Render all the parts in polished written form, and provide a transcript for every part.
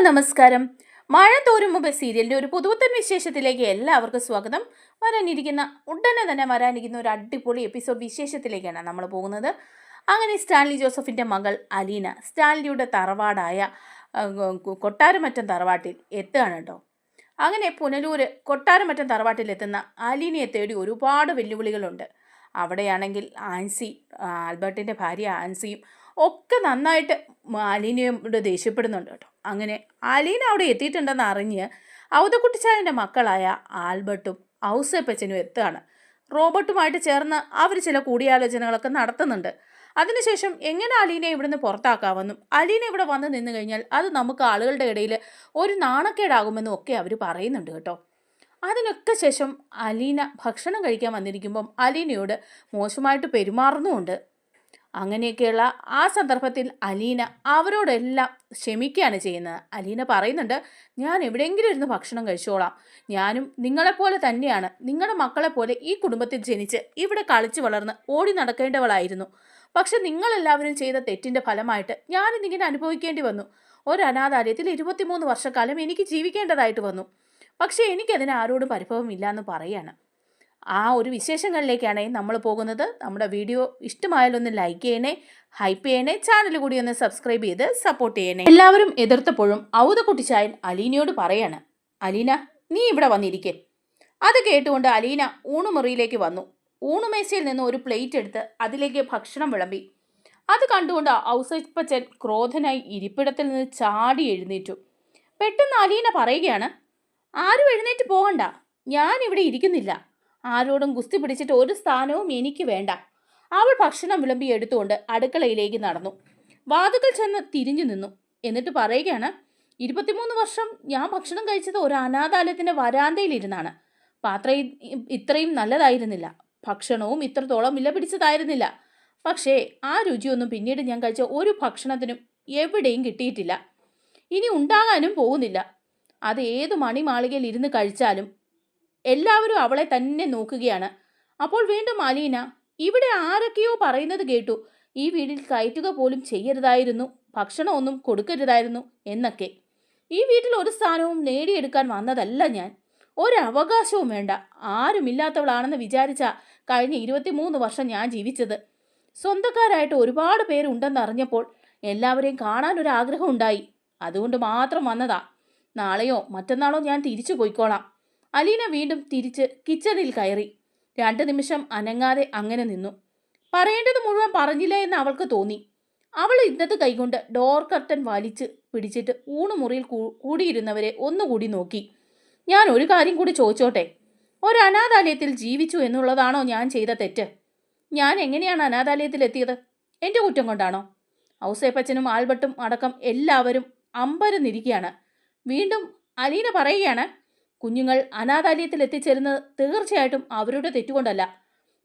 നമസ്കാരം. മഴ തോരും മുമ്പ് സീരിയലിന്റെ ഒരു പുതുപുത്തൻ വിശേഷത്തിലേക്ക് എല്ലാവർക്കും സ്വാഗതം. ഉടനെ തന്നെ വരാനിരിക്കുന്ന ഒരു അടിപൊളി എപ്പിസോഡ് വിശേഷത്തിലേക്കാണ് നമ്മൾ പോകുന്നത്. അങ്ങനെ സ്റ്റാൻലി ജോസഫിന്റെ മകൾ അലീന സ്റ്റാൻലിയുടെ തറവാടായ കൊട്ടാരമറ്റം തറവാട്ടിൽ എത്തുകയാണ് കേട്ടോ. അങ്ങനെ പുനലൂര് കൊട്ടാരമറ്റം തറവാട്ടിൽ എത്തുന്ന അലീനയെ തേടി ഒരുപാട് വെല്ലുവിളികളുണ്ട്. അവിടെയാണെങ്കിൽ ആൻസി, ആൽബർട്ടിൻ്റെ ഭാര്യ ആൻസിയും ഒക്കെ നന്നായിട്ട് അലീനയോട് ദേഷ്യപ്പെടുന്നുണ്ട് കേട്ടോ. അങ്ങനെ അലീന അവിടെ എത്തിയിട്ടുണ്ടെന്ന് അറിഞ്ഞ് ഔതക്കുട്ടിച്ചായൻ്റെ മക്കളായ ആൽബർട്ടും ഔസേപ്പച്ചനും എത്തുകയാണ്. റോബർട്ടുമായിട്ട് ചേർന്ന് അവർ ചില കൂടിയാലോചനകളൊക്കെ നടത്തുന്നുണ്ട്. അതിനുശേഷം എങ്ങനെ അലീനയെ ഇവിടുന്ന് പുറത്താക്കാമെന്നും അലീന ഇവിടെ വന്ന് നിന്ന് കഴിഞ്ഞാൽ അത് നമുക്ക് ആളുകളുടെ ഇടയിൽ ഒരു നാണക്കേടാകുമെന്നും ഒക്കെ അവർ പറയുന്നുണ്ട് കേട്ടോ. അതിനൊക്കെ ശേഷം അലീന ഭക്ഷണം കഴിക്കാൻ വന്നിരിക്കുമ്പം അലീനയോട് മോശമായിട്ട് പെരുമാറുന്നുമുണ്ട്. അങ്ങനെയൊക്കെയുള്ള ആ സന്ദർഭത്തിൽ അലീന അവരോടെല്ലാം ക്ഷമിക്കുകയാണ് ചെയ്യുന്നത്. അലീന പറയുന്നുണ്ട്, ഞാൻ എവിടെയെങ്കിലും ഇരുന്ന് ഭക്ഷണം കഴിച്ചോളാം, ഞാനും നിങ്ങളെപ്പോലെ തന്നെയാണ്, നിങ്ങളുടെ മക്കളെപ്പോലെ ഈ കുടുംബത്തിൽ ജനിച്ച് ഇവിടെ കളിച്ചു വളർന്ന് ഓടി നടക്കേണ്ടവളായിരുന്നു. പക്ഷെ നിങ്ങളെല്ലാവരും ചെയ്ത തെറ്റിൻ്റെ ഫലമായിട്ട് ഞാനിന്നിങ്ങനെ അനുഭവിക്കേണ്ടി വന്നു. ഒരു അനാഥാലയത്തിൽ 23 വർഷക്കാലം എനിക്ക് ജീവിക്കേണ്ടതായിട്ട് വന്നു. പക്ഷേ എനിക്കതിന് ആരോടും പരിഭവമില്ല എന്ന് പറയാണ്. ആ ഒരു വിശേഷങ്ങളിലേക്കാണ് നമ്മൾ പോകുന്നത്. നമ്മുടെ വീഡിയോ ഇഷ്ടമായാലൊന്ന് ലൈക്ക് ചെയ്യണേ, ഹൈപ്പ് ചെയ്യണേ, ചാനൽ കൂടി ഒന്ന് സബ്സ്ക്രൈബ് ചെയ്ത് സപ്പോർട്ട് ചെയ്യണേ. എല്ലാവരും എതിർത്തപ്പോഴും ഔതക്കുട്ടിച്ചായൻ അലീനയോട് പറയാണ്, അലീന നീ ഇവിടെ വന്നിരിക്കേ. അത് കേട്ടുകൊണ്ട് അലീന ഊണുമുറിയിലേക്ക് വന്നു. ഊണുമേശയിൽ നിന്ന് ഒരു പ്ലേറ്റ് എടുത്ത് അതിലേക്ക് ഭക്ഷണം വിളമ്പി. അത് കണ്ടുകൊണ്ട് ഔസേപ്പച്ചൻ ക്രോധനായി ഇരിപ്പിടത്തിൽ നിന്ന് ചാടി എഴുന്നേറ്റു. പെട്ടെന്ന് അലീന പറയുകയാണ്, ആരും എഴുന്നേറ്റ് പോകണ്ട, ഞാനിവിടെ ഇരിക്കുന്നില്ല. ആരോടും ഗുസ്തി പിടിച്ചിട്ട് ഒരു സ്ഥാനവും എനിക്ക് വേണ്ട. അവൾ ഭക്ഷണം വിളമ്പി എടുത്തുകൊണ്ട് അടുക്കളയിലേക്ക് നടന്നു. വാതുക്കൽ ചെന്ന് തിരിഞ്ഞു നിന്നു. എന്നിട്ട് പറയുകയാണ്, 23 വർഷം ഞാൻ ഭക്ഷണം കഴിച്ചത് ഒരു അനാഥാലയത്തിൻ്റെ വരാന്തയിലിരുന്നാണ്. പാത്രം ഇത്രയും നല്ലതായിരുന്നില്ല, ഭക്ഷണവും ഇത്രത്തോളം വില പിടിച്ചതായിരുന്നില്ല. പക്ഷേ ആ രുചിയൊന്നും പിന്നീട് ഞാൻ കഴിച്ച ഒരു ഭക്ഷണത്തിനും എവിടെയും കിട്ടിയിട്ടില്ല, ഇനി ഉണ്ടാകാനും പോകുന്നില്ല. അത് ഏത് മണിമാളികയിൽ ഇരുന്ന് കഴിച്ചാലും എല്ലാവരും അവളെ തന്നെ നോക്കുകയാണ്. അപ്പോൾ വീണ്ടും അലീന, ഇവിടെ ആരൊക്കെയോ പറയുന്നത് കേട്ടു, ഈ വീട്ടിൽ കയറ്റുക പോലും ചെയ്യരുതായിരുന്നു, ഭക്ഷണമൊന്നും കൊടുക്കരുതായിരുന്നു എന്നൊക്കെ. ഈ വീട്ടിൽ ഒരു സ്ഥാനവും നേടിയെടുക്കാൻ വന്നതല്ല ഞാൻ, ഒരവകാശവും വേണ്ട, ആരുമില്ലാത്തവളാണെന്ന് വിചാരിച്ച കഴിഞ്ഞ 23 വർഷം ഞാൻ ജീവിച്ചത്. സ്വന്തക്കാരായിട്ട് ഒരുപാട് പേരുണ്ടെന്നറിഞ്ഞപ്പോൾ എല്ലാവരെയും കാണാനൊരാഗ്രഹം ഉണ്ടായി, അതുകൊണ്ട് മാത്രം വന്നതാ. നാളെയോ മറ്റന്നാളോ ഞാൻ തിരിച്ചു പോയിക്കോളാം. അലീന വീണ്ടും തിരിച്ച് കിച്ചണിൽ കയറി 2 നിമിഷം അനങ്ങാതെ അങ്ങനെ നിന്നു. പറയേണ്ടത് മുഴുവൻ പറഞ്ഞില്ല എന്ന് അവൾക്ക് തോന്നി. അവൾ ഇന്നത്തെ കൈകൊണ്ട് ഡോർ കർട്ടൻ വലിച്ച് പിടിച്ചിട്ട് ഊണുമുറിയിൽ കൂടിയിരുന്നവരെ ഒന്നുകൂടി നോക്കി. ഞാൻ ഒരു കാര്യം കൂടി ചോദിച്ചോട്ടെ, ഒരു അനാഥാലയത്തിൽ ജീവിച്ചു എന്നുള്ളതാണോ ഞാൻ ചെയ്ത തെറ്റ്? ഞാൻ എങ്ങനെയാണ് അനാഥാലയത്തിൽ എത്തിയത്? എൻ്റെ കുറ്റം കൊണ്ടാണോ? ഔസേപ്പച്ചനും ആൽബർട്ടും അടക്കം എല്ലാവരും അമ്പരന്നിരിക്കുകയാണ്. വീണ്ടും അലീന പറയുകയാണ്, കുഞ്ഞുങ്ങൾ അനാഥാലയത്തിൽ എത്തിച്ചേരുന്നത് തീർച്ചയായിട്ടും അവരുടെ തെറ്റുകൊണ്ടല്ല,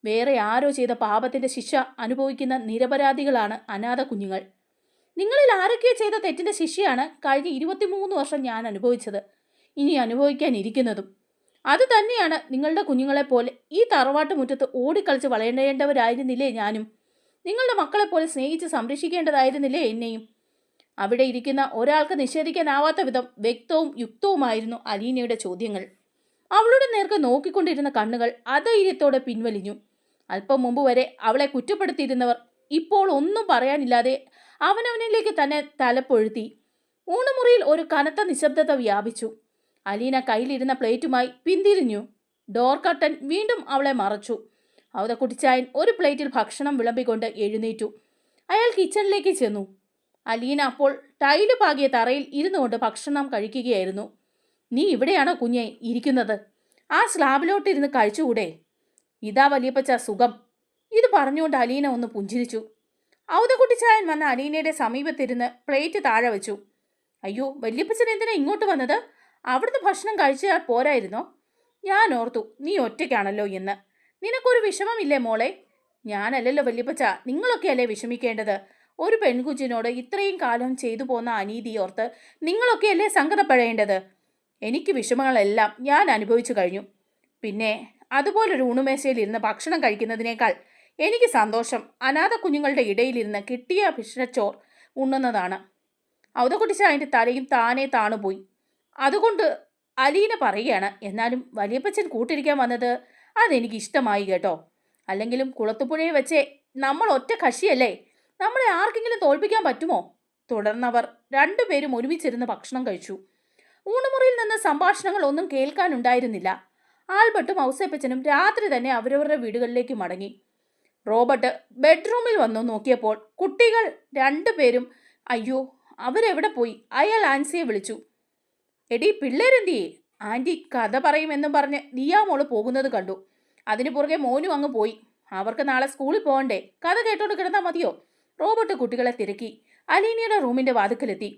വേറെ ആരോ ചെയ്ത പാപത്തിൻ്റെ ശിക്ഷ അനുഭവിക്കുന്ന നിരപരാധികളാണ് അനാഥ കുഞ്ഞുങ്ങൾ. നിങ്ങളിൽ ആരൊക്കെയോ ചെയ്ത തെറ്റിൻ്റെ ശിക്ഷയാണ് കഴിഞ്ഞ 23 വർഷം ഞാൻ അനുഭവിച്ചത്, ഇനി അനുഭവിക്കാനിരിക്കുന്നതും. അത് തന്നെയാണ് നിങ്ങളുടെ കുഞ്ഞുങ്ങളെപ്പോലെ ഈ തറവാട്ട് മുറ്റത്ത് ഓടിക്കളിച്ച് വളരേണ്ടവരായിരുന്നില്ലേ ഞാനും? നിങ്ങളുടെ മക്കളെപ്പോലെ സ്നേഹിച്ച് സംരക്ഷിക്കേണ്ടതായിരുന്നില്ലേ എന്നെയും? അവിടെ ഇരിക്കുന്ന ഒരാൾക്ക് നിഷേധിക്കാനാവാത്ത വിധം വ്യക്തവും യുക്തവുമായിരുന്നു അലീനയുടെ ചോദ്യങ്ങൾ. അവളുടെ നേർക്ക് നോക്കിക്കൊണ്ടിരുന്ന കണ്ണുകൾ അധൈര്യത്തോടെ പിൻവലിഞ്ഞു. അല്പം മുമ്പ് വരെ അവളെ കുറ്റപ്പെടുത്തിയിരുന്നവർ ഇപ്പോൾ ഒന്നും പറയാനില്ലാതെ അവനവനിലേക്ക് തന്നെ തലപ്പൊഴുത്തി. ഊണുമുറിയിൽ ഒരു കനത്ത നിശബ്ദത വ്യാപിച്ചു. അലീന കയ്യിലിരുന്ന പ്ലേറ്റുമായി പിന്തിരിഞ്ഞു. ഡോർ കർട്ടൻ വീണ്ടും അവളെ മറച്ചു. ഔതക്കുട്ടിച്ചായൻ ഒരു പ്ലേറ്റിൽ ഭക്ഷണം വിളമ്പിക്കൊണ്ട് എഴുന്നേറ്റു. അയാൾ കിച്ചണിലേക്ക് ചെന്നു. അലീന അപ്പോൾ ടൈല് പാകിയ തറയിൽ ഇരുന്നു കൊണ്ട് ഭക്ഷണം കഴിക്കുകയായിരുന്നു. നീ ഇവിടെയാണോ കുഞ്ഞെ ഇരിക്കുന്നത്? ആ സ്ലാബിലോട്ടിരുന്ന് കഴിച്ചുകൂടെ? ഇതാ വലിയപ്പച്ച സുഖം. ഇത് പറഞ്ഞുകൊണ്ട് അലീന ഒന്ന് പുഞ്ചിരിച്ചു. ഔതക്കുട്ടിച്ചായൻ വന്ന അലീനയുടെ സമീപത്തിരുന്ന് പ്ലേറ്റ് താഴെ വെച്ചു. അയ്യോ, വല്യപ്പച്ചൻ എന്തിനാ ഇങ്ങോട്ട് വന്നത്? അവിടുന്ന് ഭക്ഷണം കഴിച്ചാൽ പോരായിരുന്നോ? ഞാൻ ഓർത്തു നീ ഒറ്റയ്ക്കാണല്ലോ എന്ന്. നിനക്കൊരു വിഷമമില്ലേ മോളെ? ഞാനല്ലല്ലോ വല്യപ്പച്ച, നിങ്ങളൊക്കെയല്ലേ വിഷമിക്കേണ്ടത്. ഒരു പെൺകുഞ്ഞിനോട് ഇത്രയും കാലം ചെയ്തു പോന്ന അനീതി ഓർത്ത് നിങ്ങളൊക്കെയല്ലേ സങ്കടപ്പെടേണ്ടത്. എനിക്ക് വിഷമങ്ങളെല്ലാം ഞാൻ അനുഭവിച്ചു കഴിഞ്ഞു. പിന്നെ അതുപോലൊരു ഊണുമേശയിൽ ഇരുന്ന് ഭക്ഷണം കഴിക്കുന്നതിനേക്കാൾ എനിക്ക് സന്തോഷം അനാഥ കുഞ്ഞുങ്ങളുടെ ഇടയിലിരുന്ന് കിട്ടിയ ഭിക്ഷച്ചോർ ഉണ്ണുന്നതാണ്. ഔതക്കുട്ടിച്ചായൻ്റെ തലയും താനേ താണുപോയി. അതുകൊണ്ട് അലീന പറയുകയാണ്, എന്നാലും വലിയപ്പച്ചൻ കൂട്ടിരിക്കാൻ വന്നത് അതെനിക്ക് ഇഷ്ടമായി കേട്ടോ. അല്ലെങ്കിലും കുളത്തുപുഴയെ വെച്ച് നമ്മൾ ഒറ്റ കക്ഷിയല്ലേ, നമ്മളെ ആർക്കെങ്കിലും തോൽപ്പിക്കാൻ പറ്റുമോ? തുടർന്നവർ രണ്ടുപേരും ഒരുമിച്ചിരുന്ന് ഭക്ഷണം കഴിച്ചു. ഊണുമുറിയിൽ നിന്ന് സംഭാഷണങ്ങൾ ഒന്നും കേൾക്കാനുണ്ടായിരുന്നില്ല. ആൽബർട്ടും ഔസേപ്പച്ചനും രാത്രി തന്നെ അവരവരുടെ വീടുകളിലേക്ക് മടങ്ങി. റോബർട്ട് ബെഡ്റൂമിൽ വന്നു നോക്കിയപ്പോൾ കുട്ടികൾ രണ്ടുപേരും അയ്യോ അവരെവിടെ പോയി? അയാൾ ആൻസിയെ വിളിച്ചു. എടി പിള്ളേരെന്തിയേ? ആൻറ്റി കഥ പറയുമെന്നും പറഞ്ഞ് ദിയാമോള് പോകുന്നത് കണ്ടു. അതിനു പുറകെ മോനും അങ്ങ് പോയി. അവർക്ക് നാളെ സ്കൂളിൽ പോകണ്ടേ, കഥ കേട്ടോണ്ട് കിടന്നാൽ മതിയോ? റോബർട്ട് കുട്ടികളെ തിരക്കി അലീനയുടെ റൂമിന്റെ വാതിക്കലെത്തി.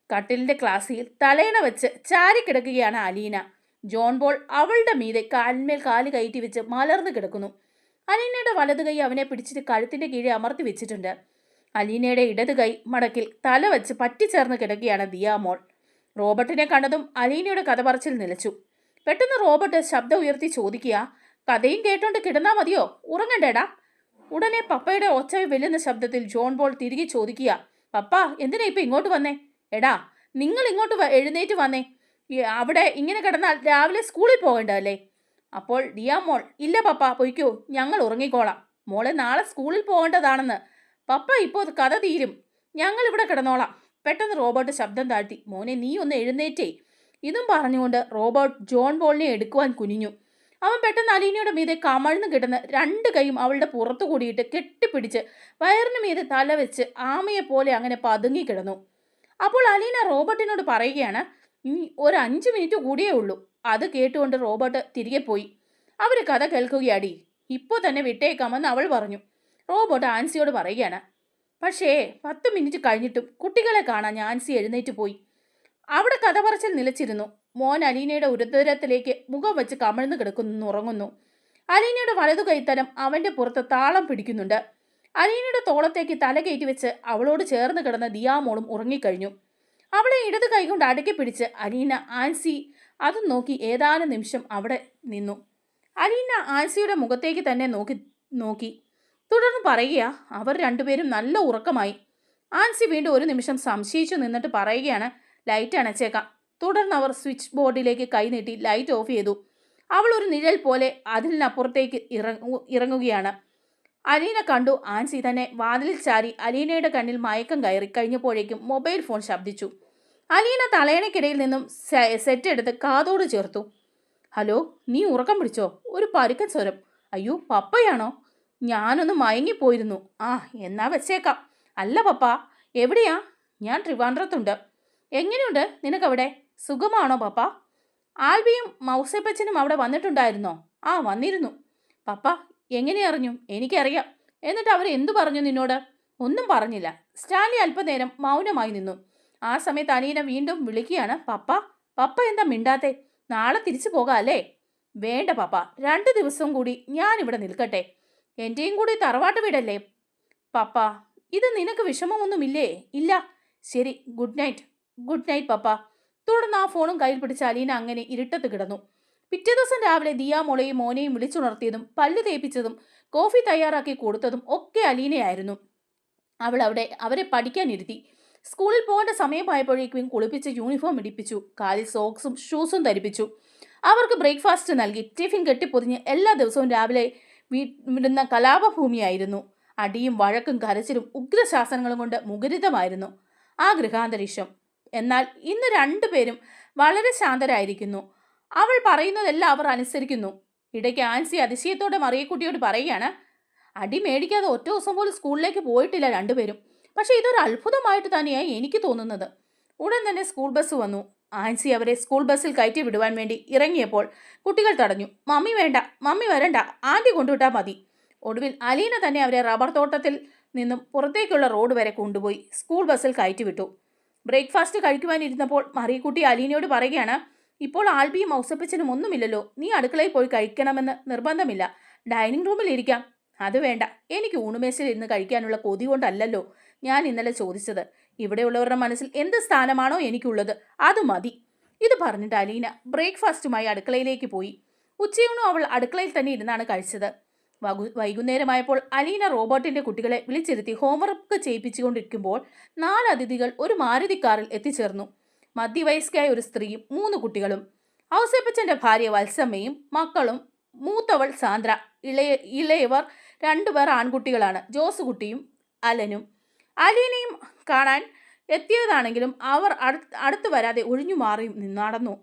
കട്ടിലിന്റെ ക്ലാസ്സിൽ തലേണ വെച്ച് ചാരിക്കിടക്കുകയാണ് അലീന. ജോൺ ബോൾ അവളുടെ മീതെ കാലിന്മേൽ കാല് കയറ്റി വെച്ച് മലർന്നു കിടക്കുന്നു. അലീനയുടെ വലതു കൈ അവനെ പിടിച്ചിട്ട് കഴുത്തിന്റെ കീഴെ അമർത്തി വെച്ചിട്ടുണ്ട്. അലീനയുടെ ഇടത് കൈ മടക്കിൽ തല വെച്ച് പറ്റിച്ചേർന്ന് കിടക്കുകയാണ് ദിയാമോൾ. റോബർട്ടിനെ കണ്ടതും അലീനയുടെ കഥ പറച്ചിൽ നിലച്ചു. പെട്ടെന്ന് റോബർട്ട് ശബ്ദം ഉയർത്തി ചോദിക്കുക, കഥയും കേട്ടോണ്ട് കിടന്നാ മതിയോ, ഉറങ്ങണ്ടേടാ? ഉടനെ പപ്പയുടെ ഒച്ച വെല്ലുന്ന ശബ്ദത്തിൽ ജോൺ ബോൾ തിരികെ ചോദിക്കുക, പപ്പ എന്തിനാ ഇപ്പൊ ഇങ്ങോട്ട് വന്നേ? എടാ നിങ്ങൾ ഇങ്ങോട്ട് എഴുന്നേറ്റ് വന്നേ, അവിടെ ഇങ്ങനെ കിടന്നാൽ രാവിലെ സ്കൂളിൽ പോകണ്ടല്ലേ? അപ്പോൾ ദിയാമോൾ, ഇല്ല പപ്പ പൊയ്ക്കോ, ഞങ്ങൾ ഉറങ്ങിക്കോളാം. മോളെ നാളെ സ്കൂളിൽ പോകേണ്ടതാണെന്ന്. പപ്പ ഇപ്പോൾ കഥ തീരും, ഞങ്ങൾ ഇവിടെ കിടന്നോളാം. പെട്ടെന്ന് റോബർട്ട് ശബ്ദം താഴ്ത്തി, മോനെ നീ ഒന്ന് എഴുന്നേറ്റേ. ഇതും പറഞ്ഞുകൊണ്ട് റോബർട്ട് ജോൺ ബോളിനെ എടുക്കുവാൻ കുനിഞ്ഞു. അവൻ പെട്ടെന്ന് അലീനയുടെ മീതെ കമഴ്ന്നു കിടന്ന് രണ്ട് കൈയും അവളുടെ പുറത്തു കൂടിയിട്ട് കെട്ടിപ്പിടിച്ച് വയറിന് മീതെ തല വെച്ച് ആമയെ പോലെ അങ്ങനെ പതുങ്ങി കിടന്നു. അപ്പോൾ അലീന റോബർട്ടിനോട് പറയുകയാണ്, ഇനി ഒരു 5 മിനിറ്റ് കൂടിയേ ഉള്ളൂ. അത് കേട്ടുകൊണ്ട് റോബർട്ട് തിരികെ പോയി. അവർ കഥ കേൾക്കുകയാടി, ഇപ്പോൾ തന്നെ വിട്ടേക്കാമെന്ന് അവൾ പറഞ്ഞു. റോബർട്ട് ആൻസിയോട് പറയുകയാണ്, പക്ഷേ 10 മിനിറ്റ് കഴിഞ്ഞിട്ടും കുട്ടികളെ കാണാൻ ആൻസി എഴുന്നേറ്റ് പോയി. അവിടെ കഥ പറച്ചിൽ നിലച്ചിരുന്നു. മോൻ അലീനയുടെ ഉദരത്തിലേക്ക് മുഖം വെച്ച് കമഴ്ന്നു കിടക്കുന്നു, ഉറങ്ങുന്നു. അലീനയുടെ വലതു കൈത്തലം അവന്റെ പുറത്ത് താളം പിടിക്കുന്നുണ്ട്. അലീനയുടെ തോളത്തേക്ക് തല കയറ്റി വെച്ച് അവളോട് ചേർന്ന് കിടന്ന ദിയാമോളും ഉറങ്ങിക്കഴിഞ്ഞു. അവളെ ഇടത് കൈകൊണ്ട് അടക്കി പിടിച്ച് അലീന ആൻസി അതും നോക്കി ഏതാനും നിമിഷം അവിടെ നിന്നു. അലീന ആൻസിയുടെ മുഖത്തേക്ക് തന്നെ നോക്കി തുടർന്ന് പറയുക, അവർ രണ്ടുപേരും നല്ല ഉറക്കമായി. ആൻസി വീണ്ടും ഒരു നിമിഷം സംശയിച്ചു നിന്നിട്ട് പറയുകയാണ്, ലൈറ്റ് അണച്ചേക്കാം. തുടർന്ന് അവർ സ്വിച്ച് ബോർഡിലേക്ക് കൈനീട്ടി ലൈറ്റ് ഓഫ് ചെയ്തു. അവൾ ഒരു നിഴൽ പോലെ അതിനപ്പുറത്തേക്ക് ഇറങ്ങുകയാണ്. അലീന കണ്ടു ആൻസി തന്നെ വാതിലിൽ ചാരി അലീനയുടെ കണ്ണിൽ മയക്കം കയറി കഴിഞ്ഞപ്പോഴേക്കും മൊബൈൽ ഫോൺ ശബ്ദിച്ചു. അലീന തലയണയ്ക്കിടയിൽ നിന്നും സെറ്റ് എടുത്ത് കാതോട് ചേർത്തു. ഹലോ, നീ ഉറക്കം പിടിച്ചോ? ഒരു പരുക്കൻ സ്വരം. അയ്യോ പപ്പയാണോ? ഞാനൊന്ന് മയങ്ങിപ്പോയിരുന്നു. ആ എന്നാ വെച്ചേക്കാം. അല്ല പപ്പ എവിടെയാ? ഞാൻ ട്രിവാൻഡ്രത്തുണ്ട്. എങ്ങനെയുണ്ട് നിനക്കവിടെ? സുഖമാണോ പപ്പ? ആൽബിയും മൗസേപ്പച്ചനും അവിടെ വന്നിട്ടുണ്ടായിരുന്നോ? ആ വന്നിരുന്നു. പപ്പ എങ്ങനെ അറിഞ്ഞു? എനിക്കറിയാം. എന്നിട്ട് അവർ എന്തു പറഞ്ഞു നിന്നോട്? ഒന്നും പറഞ്ഞില്ല. സ്റ്റാൻലി അല്പനേരം മൗനമായി നിന്നു. ആ സമയത്ത് അലീന വീണ്ടും വിളിക്കുകയാണ്, പപ്പ പപ്പ എന്താ മിണ്ടാത്തെ? നാളെ തിരിച്ചു പോകാം അല്ലേ? വേണ്ട പപ്പ, 2 ദിവസം കൂടി ഞാനിവിടെ നിൽക്കട്ടെ. എൻ്റെയും കൂടി തറവാട്ട് വീടല്ലേ പപ്പ. ഇത് നിനക്ക് വിഷമമൊന്നുമില്ലേ? ഇല്ല. ശരി, ഗുഡ് നൈറ്റ്. ഗുഡ് നൈറ്റ് പപ്പ. തുടർന്ന് ആ ഫോണും കയ്യിൽ പിടിച്ച് അലീന അങ്ങനെ ഇരുട്ടത്ത് കിടന്നു. പിറ്റേ ദിവസം രാവിലെ ദിയാമോളെയും മോനെയും വിളിച്ചുണർത്തിയതും പല്ല് തേപ്പിച്ചതും കോഫി തയ്യാറാക്കി കൊടുത്തതും ഒക്കെ അലീനയായിരുന്നു. അവൾ അവരെ പഠിക്കാനിരുത്തി. സ്കൂളിൽ പോകേണ്ട സമയമായപ്പോഴേക്കും കുളിപ്പിച്ച് യൂണിഫോം ഇടിപ്പിച്ചു. കാലിൽ സോക്സും ഷൂസും ധരിപ്പിച്ചു. അവർക്ക് ബ്രേക്ക്ഫാസ്റ്റ് നൽകി ടിഫിൻ കെട്ടിപ്പൊതിഞ്ഞ് എല്ലാ ദിവസവും രാവിലെ വിടുന്ന കലാപഭൂമിയായിരുന്നു. അടിയും വഴക്കും കരച്ചിലും ഉഗ്രശാസനങ്ങളും കൊണ്ട് മുഖരിതമായിരുന്നു ആ ഗൃഹാന്തരീക്ഷം. എന്നാൽ ഇന്ന് രണ്ടുപേരും വളരെ ശാന്തരായിരിക്കുന്നു. അവൾ പറയുന്നതെല്ലാം അവർ അനുസരിക്കുന്നു. ഇടയ്ക്ക് ആൻസി അതിശയത്തോടെ മറിയക്കുട്ടിയോട് പറയുകയാണ്, അടി മേടിക്കാതെ ഒറ്റ ദിവസം പോലും സ്കൂളിലേക്ക് പോയിട്ടില്ല രണ്ടുപേരും. പക്ഷെ ഇതൊരു അത്ഭുതമായിട്ട് തന്നെയായി എനിക്ക് തോന്നുന്നത്. ഉടൻ തന്നെ സ്കൂൾ ബസ് വന്നു. ആൻസി അവരെ സ്കൂൾ ബസ്സിൽ കയറ്റി വിടുവാൻ വേണ്ടി ഇറങ്ങിയപ്പോൾ കുട്ടികൾ തടഞ്ഞു. മമ്മി വേണ്ട, മമ്മി വരണ്ട, ആൻറ്റി കൊണ്ടുവിട്ടാൽ മതി. ഒടുവിൽ അലീന തന്നെ അവരെ റബ്ബർ തോട്ടത്തിൽ നിന്നും പുറത്തേക്കുള്ള റോഡ് വരെ കൊണ്ടുപോയി സ്കൂൾ ബസ്സിൽ കയറ്റി വിട്ടു. ബ്രേക്ക്ഫാസ്റ്റ് കഴിക്കുവാനിരുന്നപ്പോൾ മറിയക്കുട്ടി അലീനയോട് പറയുകയാണ്, ഇപ്പോൾ ആൽബിയും ഔസപ്പച്ചനും ഒന്നുമില്ലല്ലോ, നീ അടുക്കളയിൽ പോയി കഴിക്കണമെന്ന് നിർബന്ധമില്ല. ഡൈനിങ് റൂമിൽ ഇരിക്കാം. അത് വേണ്ട, എനിക്ക് ഊണുമേശയിൽ ഇരുന്ന് കഴിക്കാനുള്ള കൊതി കൊണ്ടല്ലല്ലോ ഞാൻ ഇന്നലെ ചോദിച്ചത്. ഇവിടെയുള്ളവരുടെ മനസ്സിൽ എന്ത് സ്ഥാനമാണോ എനിക്കുള്ളത് അത് മതി. ഇത് പറഞ്ഞിട്ട് അലീന ബ്രേക്ക്ഫാസ്റ്റുമായി അടുക്കളയിലേക്ക് പോയി. ഉച്ചയൂണും അവൾ അടുക്കളയിൽ തന്നെ ഇരുന്നാണ് കഴിച്ചത്. വൈകുന്നേരമായപ്പോൾ അലീന റോബോട്ടിന്റെ കുട്ടികളെ വിളിച്ചിരുത്തി ഹോംവർക്ക് ചെയ്യിപ്പിച്ചുകൊണ്ടിരിക്കുമ്പോൾ 4 അതിഥികൾ ഒരു മാരുതി കാറിൽ എത്തിച്ചേർന്നു. മധ്യവയസ്കയായ ഒരു സ്ത്രീയും 3 കുട്ടികളും. ഔസേപ്പച്ചന്റെ ഭാര്യ വത്സമ്മയും മക്കളും, മൂത്തവൾ സാന്ദ്ര. ഇളയവർ 2 പേർ ആൺകുട്ടികളാണ്, ജോസുകുട്ടിയും അലനും. അലീനയും കാണാൻ എത്തിയതാണെങ്കിലും അവർ അടുത്തു വരാതെ ഒഴിഞ്ഞു മാറി നടന്നു.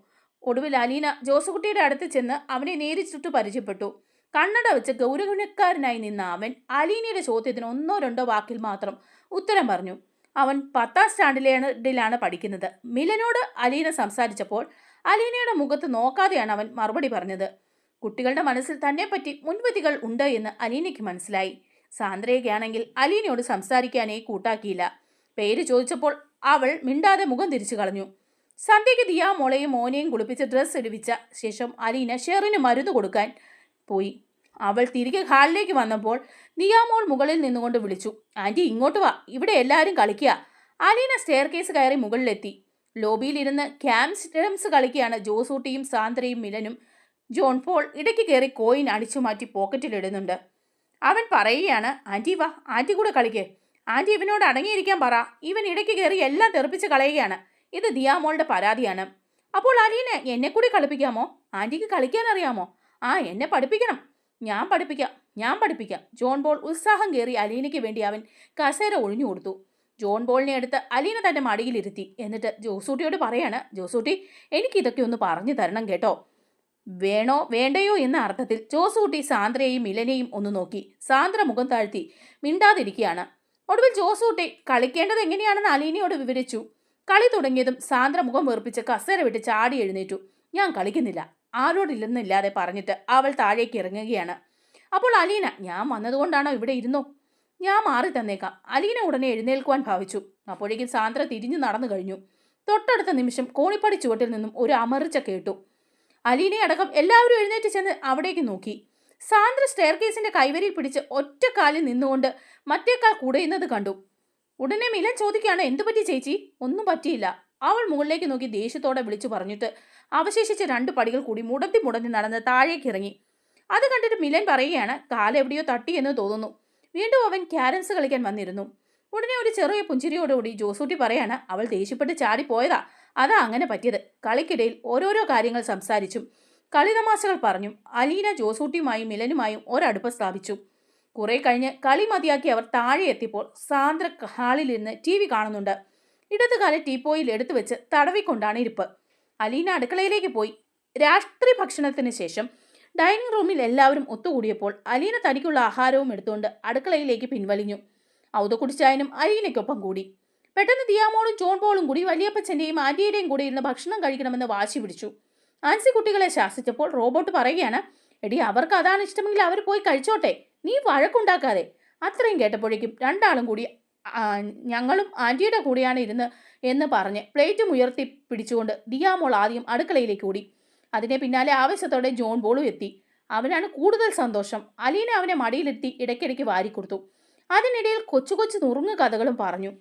ഒടുവിൽ അലീന ജോസുകുട്ടിയുടെ അടുത്ത് ചെന്ന് അവനെ നേരിച്ചിട്ട് പരിചയപ്പെട്ടു. കണ്ണട വെച്ച് ഗൗരവക്കാരനായി നിന്ന അവൻ അലീനയുടെ ചോദ്യത്തിന് 1-2 വാക്കിൽ മാത്രം ഉത്തരം പറഞ്ഞു. അവൻ 10ാം സ്റ്റാൻഡേർഡിലാണ് പഠിക്കുന്നത്. മിലനോട് അലീന സംസാരിച്ചപ്പോൾ അലീനയുടെ മുഖത്ത് നോക്കാതെയാണ് അവൻ മറുപടി പറഞ്ഞത്. കുട്ടികളുടെ മനസ്സിൽ തന്നെപ്പറ്റി മുൻവിധികൾ ഉണ്ട് എന്ന് അലീനയ്ക്ക് മനസ്സിലായി. സാന്ദ്രയൊക്കെയാണെങ്കിൽ അലീനയോട് സംസാരിക്കാനേ കൂട്ടാക്കിയില്ല. പേര് ചോദിച്ചപ്പോൾ അവൾ മിണ്ടാതെ മുഖം തിരിച്ചു കളഞ്ഞു. സന്ധ്യയ്ക്ക് ദിയാ മോളെയും മോനെയും കുളിപ്പിച്ച് ഡ്രസ്സ് ഇടിപ്പിച്ച ശേഷം അലീന ഷെറിന് മരുന്ന് കൊടുക്കാൻ പോയി. അവൾ തിരികെ ഹാളിലേക്ക് വന്നപ്പോൾ ദിയാമോൾ മുകളിൽ നിന്നുകൊണ്ട് വിളിച്ചു, ആൻറ്റി ഇങ്ങോട്ട് വാ, ഇവിടെ എല്ലാവരും കളിക്കുക. അലീന സ്റ്റെയർ കേസ് കയറി മുകളിലെത്തി. ലോബിയിലിരുന്ന് ക്യാംസ് കളിക്കുകയാണ് ജോസൂട്ടിയും സാന്ദ്രയും മിലനും. ജോൺ പോൾ ഇടയ്ക്ക് കയറി കോയിൻ അടിച്ചു മാറ്റി പോക്കറ്റിലിടുന്നുണ്ട്. അവൻ പറയുകയാണ്, ആൻറ്റി വാ, ആൻറ്റി കൂടെ കളിക്കേ. ആൻറ്റി ഇവനോട് അടങ്ങിയിരിക്കാൻ പറ, ഇവൻ ഇടയ്ക്ക് കയറി എല്ലാം തെറിപ്പിച്ച് കളയുകയാണ്. ഇത് ദിയാമോളുടെ പരാതിയാണ്. അപ്പോൾ അലീന എന്നെ കൂടി കളിപ്പിക്കാമോ? ആൻറ്റിക്ക് കളിക്കാൻ അറിയാമോ? ആ, എന്നെ പഠിപ്പിക്കണം. ഞാൻ പഠിപ്പിക്കാം. ജോൺ പോൾ ഉത്സാഹം കയറി അലീനയ്ക്ക് വേണ്ടി അവൻ കസേര ഒഴിഞ്ഞു കൊടുത്തു. ജോൺ പോളിനെ എടുത്ത് അലീന തന്റെ മടിയിലിരുത്തി. എന്നിട്ട് ജോസൂട്ടിയോട് പറയാണ്, ജോസൂട്ടി എനിക്കിതൊക്കെ ഒന്ന് പറഞ്ഞു തരണം കേട്ടോ. വേണോ വേണ്ടയോ എന്ന അർത്ഥത്തിൽ ജോസൂട്ടി സാന്ദ്രയെയും മിലനെയും ഒന്ന് നോക്കി. സാന്ദ്ര മുഖം താഴ്ത്തി മിണ്ടാതിരിക്കുകയാണ്. ഒടുവിൽ ജോസൂട്ടി കളിക്കേണ്ടത് എങ്ങനെയാണെന്ന് അലീനയോട് വിവരിച്ചു. കളി തുടങ്ങിയതും സാന്ദ്ര മുഖം വെറുപ്പിച്ച് കസേര വിട്ട് ചാടി എഴുന്നേറ്റു. ഞാൻ കളിക്കുന്നില്ല, ആരോടില്ലെന്നില്ലാതെ പറഞ്ഞിട്ട് അവൾ താഴേക്ക് ഇറങ്ങുകയാണ്. അപ്പോൾ അലീന, ഞാൻ വന്നതുകൊണ്ടാണോ ഇവിടെ ഇരുന്നോ? ഞാൻ മാറി തന്നേക്കാം. അലീന ഉടനെ എഴുന്നേൽക്കുവാൻ ഭാവിച്ചു. അപ്പോഴേക്കും സാന്ദ്ര തിരിഞ്ഞു നടന്നു കഴിഞ്ഞു. തൊട്ടടുത്ത നിമിഷം കോണിപ്പടി ചുവട്ടിൽ നിന്നും ഒരു അമർച്ച കേട്ടു. അലീനയടക്കം എല്ലാവരും എഴുന്നേറ്റ് ചെന്ന് അവിടേക്ക് നോക്കി. സാന്ദ്ര സ്റ്റെയർ കേസിന്റെ കൈവരിയിൽ പിടിച്ച് ഒറ്റക്കാലിൽ നിന്നുകൊണ്ട് മറ്റേക്കാൾ കുടയുന്നത് കണ്ടു. ഉടനെ മിലൻ ചോദിക്കുകയാണ്, എന്തു പറ്റി ചേച്ചി? ഒന്നും പറ്റിയില്ല. അവൾ മുകളിലേക്ക് നോക്കി ദേഷ്യത്തോടെ വിളിച്ചു പറഞ്ഞിട്ട് അവശേഷിച്ച 2 പടികൾ കൂടി മുടന്തി നടന്ന് താഴേക്ക് ഇറങ്ങി. അത് കണ്ടിട്ട് മിലൻ പറയുകയാണ്, കാലെവിടെയോ തട്ടിയെന്ന് തോന്നുന്നു. വീണ്ടും അവൻ ക്യാരംസ് കളിക്കാൻ വന്നിരുന്നു. ഉടനെ ഒരു ചെറിയ പുഞ്ചിരിയോടുകൂടി ജോസൂട്ടി പറയാണ്, അവൾ ദേഷ്യപ്പെട്ട് ചാടിപ്പോയതാ, അതാ അങ്ങനെ പറ്റിയത്. കളിക്കിടയിൽ ഓരോരോ കാര്യങ്ങൾ സംസാരിച്ചും കളിതമാശകൾ പറഞ്ഞും അലീന ജോസൂട്ടിയുമായും മിലനുമായും ഒരടുപ്പ് സ്ഥാപിച്ചു. കുറെ കഴിഞ്ഞ് കളി മതിയാക്കി അവർ താഴെ എത്തിയപ്പോൾ സാന്ദ്ര ഹാളിലിരുന്ന് TV കാണുന്നുണ്ട്. ഇടതുകാല ടീപ്പോയിൽ എടുത്തു വെച്ച് തടവിക്കൊണ്ടാണ് ഇരിപ്പ്. അലീന അടുക്കളയിലേക്ക് പോയി. രാത്രി ഭക്ഷണത്തിന് ശേഷം ഡൈനിങ് റൂമിൽ എല്ലാവരും ഒത്തുകൂടിയപ്പോൾ അലീന തനിക്കുള്ള ആഹാരവും എടുത്തുകൊണ്ട് അടുക്കളയിലേക്ക് പിൻവലിഞ്ഞു. ഔതക്കുടിച്ചായനും അലീനയ്ക്കൊപ്പം കൂടി. പെട്ടെന്ന് ദിയാമോളും ജോൺ പോളും കൂടി വലിയപ്പച്ചൻ്റെയും ആൻറ്റിയുടെയും കൂടെ ഇരുന്ന് ഭക്ഷണം കഴിക്കണമെന്ന് വാശി പിടിച്ചു. ആൻസി കുട്ടികളെ ശാസിച്ചപ്പോൾ റോബോട്ട് പറയുകയാണ്, എടി അവർക്ക് അതാണ് ഇഷ്ടമെങ്കിൽ അവർ പോയി കഴിച്ചോട്ടെ, നീ വഴക്കുണ്ടാക്കാതെ. അത്രയും കേട്ടപ്പോഴേക്കും 2 ആളും കൂടി ഞങ്ങളും ആൻറ്റിയുടെ കൂടെയാണ് ഇരുന്ന് എന്ന് പറഞ്ഞ് പ്ലേറ്റും ഉയർത്തി പിടിച്ചുകൊണ്ട് ദിയാമോൾ ആദ്യം അടുക്കളയിലേക്ക് ഓടി. അതിനെ പിന്നാലെ ആവേശത്തോടെ ജോൺ പോളും എത്തി. അവനാണ് കൂടുതൽ സന്തോഷം. അലീന അവനെ മടിയിലെത്തി ഇടയ്ക്കിടയ്ക്ക് വാരിക്കൊടുത്തു. അതിനിടയിൽ കൊച്ചു കൊച്ചു നുറുങ്ങു കഥകളും പറഞ്ഞു.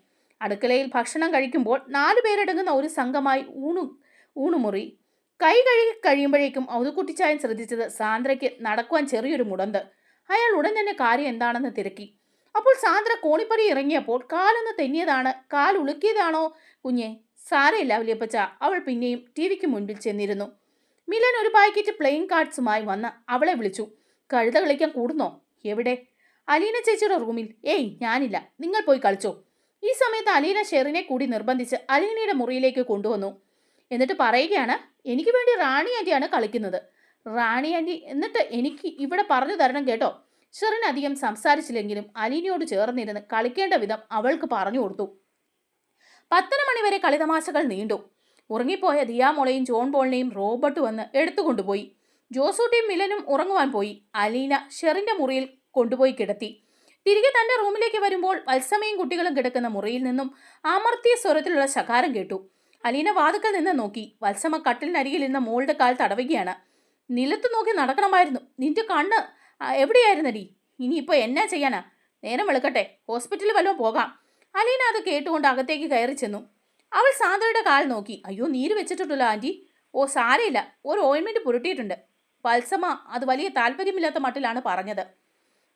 അടുക്കളയിൽ ഭക്ഷണം കഴിക്കുമ്പോൾ 4 പേരടങ്ങുന്ന ഒരു സംഘമായി ഊണുമുറി. കൈ കഴുകി കഴിയുമ്പോഴേക്കും ഔതുക്കുട്ടിച്ചായൻ ശ്രദ്ധിച്ചത് സാന്ദ്രയ്ക്ക് നടക്കുവാൻ ചെറിയൊരു മുടന്ത്. അയാൾ ഉടൻ തന്നെ കാര്യം എന്താണെന്ന് തിരക്കി. അപ്പോൾ സാന്ദ്ര കോണിപ്പടി ഇറങ്ങിയപ്പോൾ കാലൊന്ന് തെന്നിയതാണ്, കാൽ ഉളുക്കിയതാണോ കുഞ്ഞെ? സാരയില്ല വലിയപ്പച്ച. അവൾ പിന്നെയും TVക്ക് മുൻപിൽ ചെന്നിരുന്നു. മിലൻ ഒരു പാക്കറ്റ് പ്ലേയിങ് കാർഡ്സുമായി വന്ന് അവളെ വിളിച്ചു. കഴുത കളിക്കാൻ കൂടുന്നോ? എവിടെ? അലീന ചേച്ചിയുടെ റൂമിൽ. ഏയ് ഞാനില്ല, നിങ്ങൾ പോയി കളിച്ചോ. ഈ സമയത്ത് അലീന ഷെറിനെ കൂടി നിർബന്ധിച്ച് അലീനയുടെ മുറിയിലേക്ക് കൊണ്ടുവന്നു. എന്നിട്ട് പറയുകയാണ്, എനിക്ക് വേണ്ടി റാണി ആൻറ്റിയാണ് കളിക്കുന്നത്. റാണി ആൻറ്റി എന്നിട്ട് എനിക്ക് ഇവിടെ പറഞ്ഞു തരണം കേട്ടോ. ഷെറിൻ അധികം സംസാരിച്ചില്ലെങ്കിലും അലീനയോട് ചേർന്നിരുന്ന് കളിക്കേണ്ട വിധം അവൾക്ക് പറഞ്ഞു കൊടുത്തു. 10 മണി വരെ കളിതമാശകൾ നീണ്ടു. ഉറങ്ങിപ്പോയ ദിയാമോളെയും ജോൺ പോളിനെയും റോബർട്ട് വന്ന് എടുത്തുകൊണ്ടുപോയി. ജോസൂട്ടിയും മിലനും ഉറങ്ങുവാൻ പോയി. അലീന ഷെറിന്റെ മുറിയിൽ കൊണ്ടുപോയി കിടത്തി. തിരികെ തന്റെ റൂമിലേക്ക് വരുമ്പോൾ വത്സമയും കുട്ടികളും കിടക്കുന്ന മുറിയിൽ നിന്നും അമർത്തിയ സ്വരത്തിലുള്ള ശകാരം കേട്ടു. അലീന വാതുക്കൽ നിന്ന് നോക്കി. വത്സമ കട്ടിലിനരികിൽ ഇരുന്ന മോളുടെ കാൽ തടവുകയാണ്. നിലത്ത് നോക്കി നടക്കണമായിരുന്നു, നിന്റെ കണ്ണ് എവിടെയായിരുന്നടി? ഇനിയിപ്പോൾ എന്നാ ചെയ്യാനാ? നേരം വെളുക്കട്ടെ, ഹോസ്പിറ്റലിൽ വല്ലതും പോകാം. അലീന അത് കേട്ടുകൊണ്ട് അകത്തേക്ക് കയറി ചെന്നു. അവൾ സാന്ദ്രയുടെ കാൽ നോക്കി. അയ്യോ, നീര് വെച്ചിട്ടുണ്ടല്ലോ ആൻറ്റി. ഓ സാരയില്ല, ഒരു ഓയിൻമെൻറ്റ് പുരട്ടിയിട്ടുണ്ട്. വത്സമ അത് വലിയ താല്പര്യമില്ലാത്ത മട്ടിലാണ് പറഞ്ഞത്.